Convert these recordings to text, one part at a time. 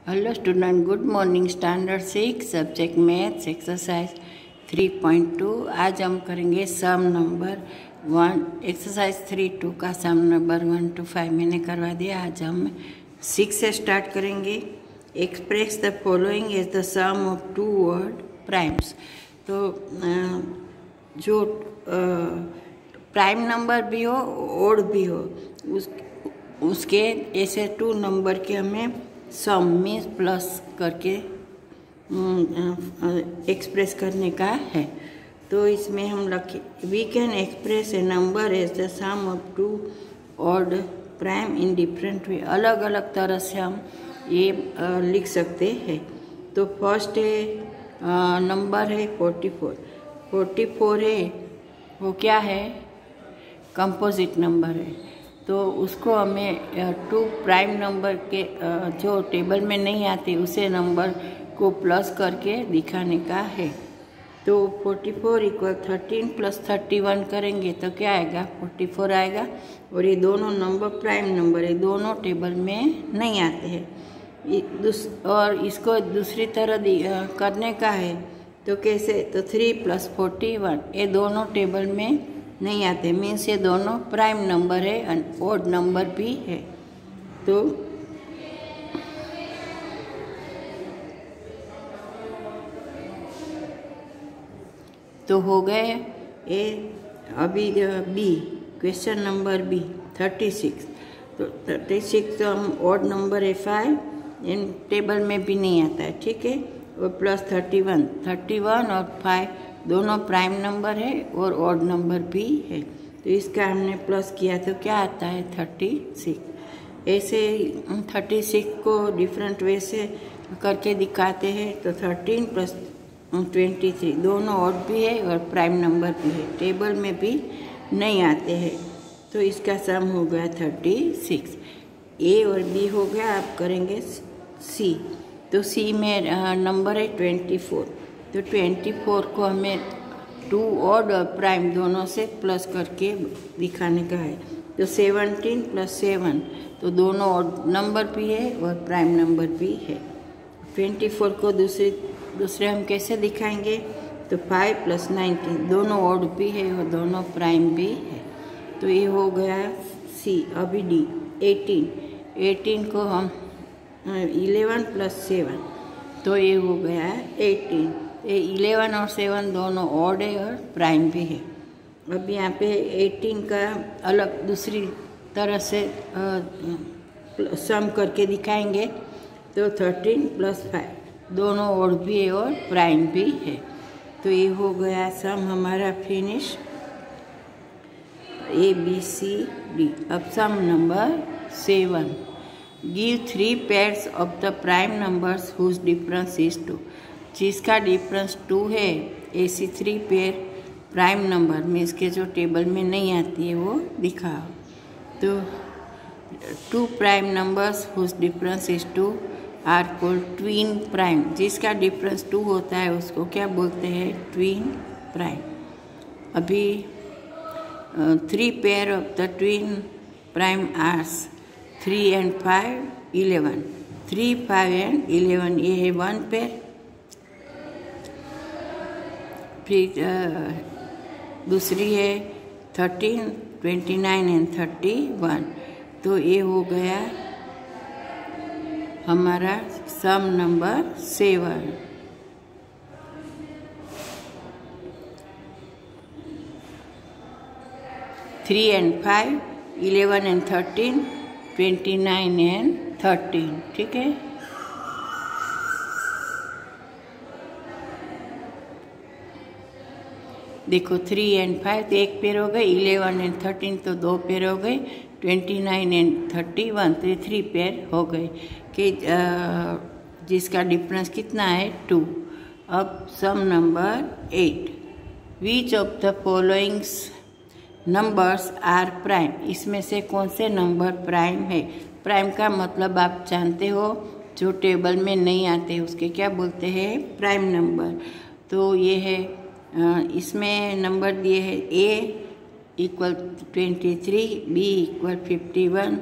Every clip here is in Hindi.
Hello student, good morning. Standard 6 subject maths exercise 3.2। आज हम करेंगे सम नंबर 1। एक्सरसाइज 3.2 का सम नंबर 1 to 5 मैंने करवा दिया। आज हम 6 से स्टार्ट करेंगे। Express the following is the sum of two word primes. तो जो प्राइम नंबर भी हो ओड भी हो उसके ऐसे टू नंबर के हमें सम मीन्स प्लस करके एक्सप्रेस करने का है। तो इसमें हम रखें we can express a number as the sum of two odd prime in different way. अलग अलग तरह से हम ये लिख सकते हैं। तो फर्स्ट है नंबर है 44 है, वो क्या है? कंपोजिट नंबर है। तो उसको हमें टू प्राइम नंबर के जो टेबल में नहीं आते उसे नंबर को प्लस करके दिखाने का है। तो 44 इक्वल 13 प्लस 31 करेंगे तो क्या आएगा? 44 आएगा। और ये दोनों नंबर प्राइम नंबर है, दोनों टेबल में नहीं आते हैं। और इसको दूसरी तरह करने का है तो कैसे? तो 3 प्लस 41 ये दोनों टेबल में नहीं आते, मीन्स ये दोनों प्राइम नंबर है और ऑड नंबर भी है। तो हो गए ए। अभी बी, क्वेश्चन नंबर बी 36। तो 36 तो हम ऑड नंबर है 5, इन टेबल में भी नहीं आता है, ठीक है। और प्लस 31 और 5 दोनों प्राइम नंबर है और ऑड नंबर भी है। तो इसका हमने प्लस किया तो क्या आता है? 36। ऐसे 36 को डिफरेंट वे से करके दिखाते हैं। तो 13 प्लस 23 दोनों ऑड भी है और प्राइम नंबर भी है, टेबल में भी नहीं आते हैं। तो इसका सम हो गया 36। ए और बी हो गया। आप करेंगे सी। तो सी में नंबर है 24। तो 24 को हमें टू ऑड और प्राइम दोनों से प्लस करके दिखाने का है। तो 17 प्लस 7 तो दोनों ऑड नंबर भी है और प्राइम नंबर भी है। 24 को दूसरे हम कैसे दिखाएंगे? तो 5 प्लस 19 दोनों ऑड भी है और दोनों प्राइम भी है। तो ये हो गया सी। अभी डी 18 को हम 11 प्लस 7 तो ये हो गया 18। 11 और 7 दोनों ऑड है और प्राइम भी है। अब यहाँ पे 18 का अलग दूसरी तरह से सम करके दिखाएंगे। तो 13 प्लस 5 दोनों ऑड भी है और प्राइम भी है। तो ये हो गया सम हमारा finish. A B C D। अब sum number 7। Give 3 pairs of the prime numbers whose difference is 2। जिसका डिफरेंस 2 है, ऐसी 3 पेयर प्राइम नंबर में इसके जो टेबल में नहीं आती है वो दिखाओ। तो 2 prime numbers whose difference is 2 are called twin prime. जिसका डिफरेंस 2 होता है उसको क्या बोलते हैं? Twin prime. अभी 3 pair of the twin prime are 3 and 5 11। 3, 5 and 11 ये है 1 पेयर। फिर दूसरी है 13, 29 and 31। तो ये हो गया हमारा सम नंबर 7। 3 and 5, 11 and 13, 29 and 13, ठीक है। देखो 3 and 5 तो एक पेयर हो गए, 11 and 13 तो 2 पेयर हो गए, 29 and 31 तो 3 पेयर हो गए कि जिसका डिफरेंस कितना है? 2। अब sum number 8। Which of the followings numbers are prime. इसमें से कौन से नंबर प्राइम है? प्राइम का मतलब आप जानते हो, जो टेबल में नहीं आते उसके क्या बोलते हैं? Prime number. तो ये है इसमें नंबर दिए हैं A equal 23, B equal 51,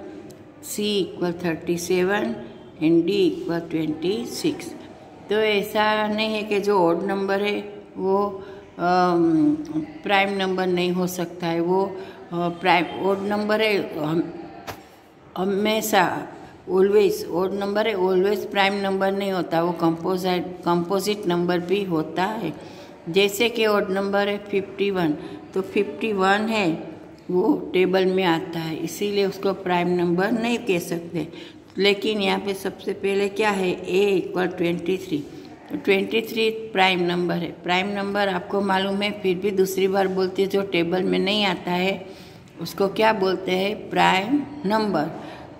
C equal 37, and D equal 26। तो ऐसा नहीं है कि जो ऑड नंबर है वो प्राइम नंबर नहीं हो सकता है। वो प्राइम ऑड नंबर है, हमेशा ऑलवेज ऑड नंबर है, ऑलवेज प्राइम नंबर नहीं होता, वो कंपोजिट नंबर भी होता है। जैसे कि ऑड नंबर है 51, तो 51 है वो टेबल में आता है, इसीलिए उसको प्राइम नंबर नहीं कह सकते। लेकिन यहाँ पे सबसे पहले क्या है, a इक्वल 23, तो 23 प्राइम नंबर है। प्राइम नंबर आपको मालूम है, फिर भी दूसरी बार बोलते हैं, जो टेबल में नहीं आता है उसको क्या बोलते हैं, प्राइम नंबर।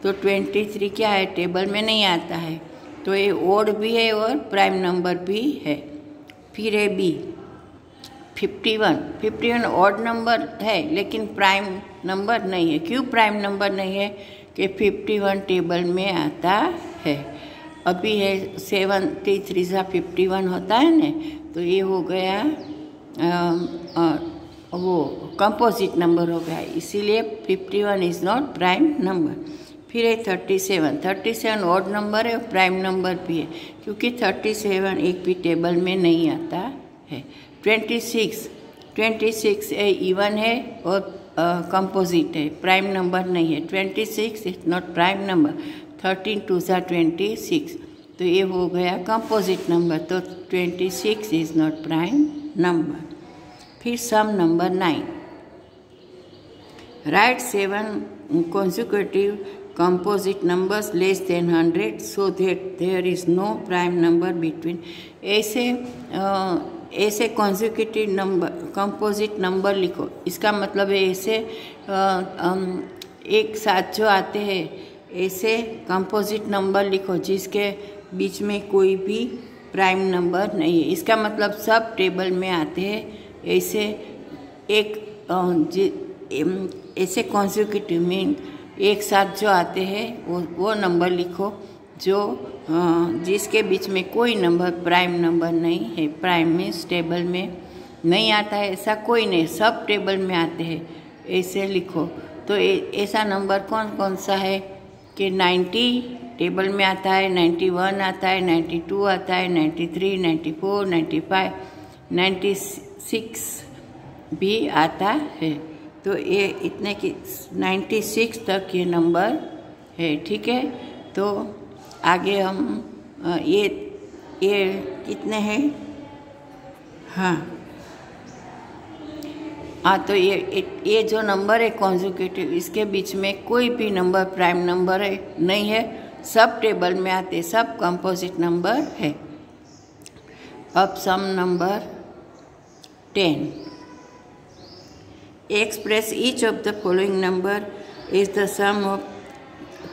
तो 23 क्या है, टेबल में नहीं आता है, तो ये ओड भी है और प्राइम नंबर भी है। फिर है बी 51 ऑड नंबर है लेकिन प्राइम नंबर नहीं है। क्यों प्राइम नंबर नहीं है कि 51 टेबल में आता है। अभी है 73 51 होता है ना, तो ये हो गया वो कंपोजिट नंबर हो गया, इसीलिए 51 इज़ नॉट प्राइम नंबर। फिर है 37 ऑड नंबर है और प्राइम नंबर भी है, क्योंकि 37 एक भी टेबल में नहीं आता है। 26 इवन है और कंपोजिट है, प्राइम नंबर नहीं है। 26 इज नॉट प्राइम नंबर। 13 2 26, तो ये हो गया कंपोजिट नंबर, तो 26 इज नॉट प्राइम नंबर। फिर सम number 9, right 7 consecutive composite numbers less than 100 so that there is no prime number between। ऐसे कॉन्जिक्यूटिव नंबर कंपोजिट नंबर लिखो, इसका मतलब है ऐसे एक साथ जो आते हैं ऐसे कंपोजिट नंबर लिखो जिसके बीच में कोई भी प्राइम नंबर नहीं है। इसका मतलब सब टेबल में आते हैं ऐसे ऐसे कॉन्जिक्यूटिव मीन एक साथ जो आते हैं वो नंबर लिखो जो जिसके बीच में कोई नंबर प्राइम नंबर नहीं है। प्राइम मीन्स टेबल में नहीं आता है, ऐसा कोई नहीं, सब टेबल में आते हैं, ऐसे लिखो। तो ऐसा नंबर कौन कौन सा है कि 90 टेबल में आता है, 91 आता है, 92 आता है, 93, 94, 95, 96 भी आता है। तो ये इतने की 96 तक ये नंबर है, ठीक है। तो आगे हम ये कितने हैं, हाँ तो ये जो नंबर है कॉन्जिक्यूटिव, इसके बीच में कोई भी नंबर प्राइम नंबर है नहीं है, सब टेबल में आते, सब कंपोजिट नंबर है। अब sum number 10, express each of the following number is the sum of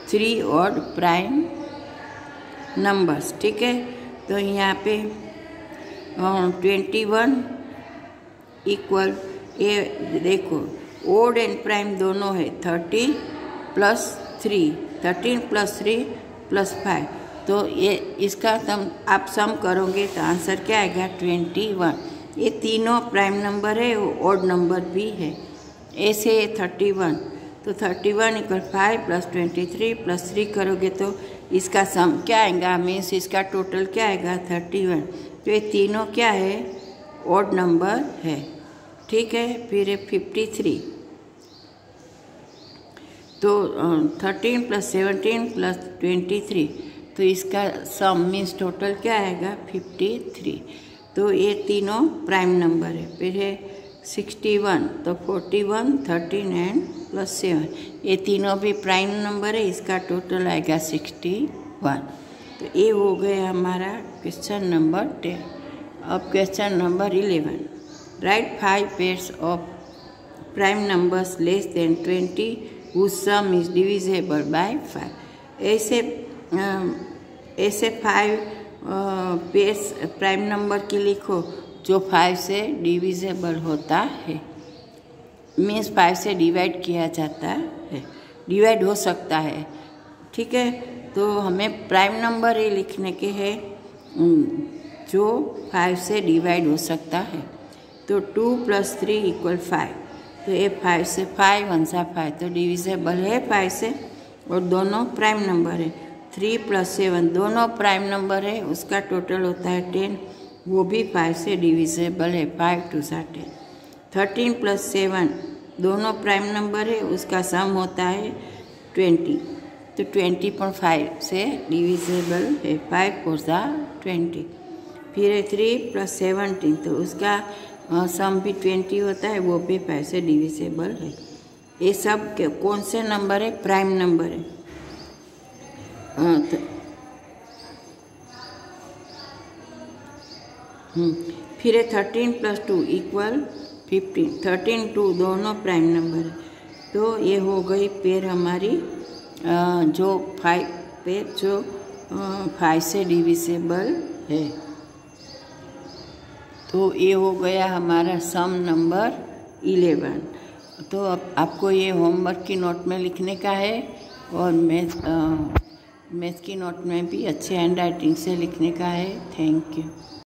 3 odd prime numbers, ठीक है। तो यहाँ पे 21 इक्वल, ये देखो ओड एंड प्राइम दोनों है, 30 + 3, 13 + 3 + 5, तो ये इसका आप सम करोगे तो आंसर क्या आएगा, 21। ये तीनों प्राइम नंबर है, वो ऑड नंबर भी है। ऐसे 31, तो 31 = 5 + 23 + 3 करोगे तो इसका सम क्या आएगा, मीन्स इसका टोटल क्या आएगा, 31। तो ये तीनों क्या है, ऑड नंबर है, ठीक है। फिर 53, तो 13 + 17 + 23, तो इसका सम मीन्स टोटल क्या आएगा, 53। तो ये तीनों प्राइम नंबर है। फिर है 61, तो 41, 13 एंड +7, ये तीनों भी प्राइम नंबर है, इसका टोटल आएगा 61। तो ये हो गया हमारा क्वेश्चन नंबर 10। अब question number 11, right 5 pairs of prime numbers less than 20 whose sum is divisible by 5। ऐसे 5 पेयर्स प्राइम नंबर की लिखो जो 5 से डिविजिबल होता है, मीन्स 5 से डिवाइड किया जाता है, डिवाइड हो सकता है, ठीक है। तो हमें प्राइम नंबर ये लिखने के हैं जो 5 से डिवाइड हो सकता है। तो 2 + 3 = 5, तो ये 5 से 5 1 5, तो डिविजिबल है 5 से, और दोनों प्राइम नंबर है। 3+7 दोनों प्राइम नंबर है, उसका टोटल होता है 10, वो भी 5 से डिविजिबल है, 5 2 10। 13+7 दोनों प्राइम नंबर है, उसका सम होता है 20, तो 20.5 से डिविजिबल है, 5 4 20। फिर है 3+17 तो उसका सम भी 20 होता है, वो भी 5 से डिविजिबल है। ये सब कौन से नंबर है? प्राइम नंबर है। फिर है 13+2 = 15, 13 2 दोनों प्राइम नंबर है। तो ये हो गई पेयर हमारी जो 5 से डिविजिबल है। तो ये हो गया हमारा सम नंबर 11। तो अब आपको ये होमवर्क की नोट में लिखने का है और मैथ की नोट में भी अच्छे हैंड राइटिंग से लिखने का है। Thank you.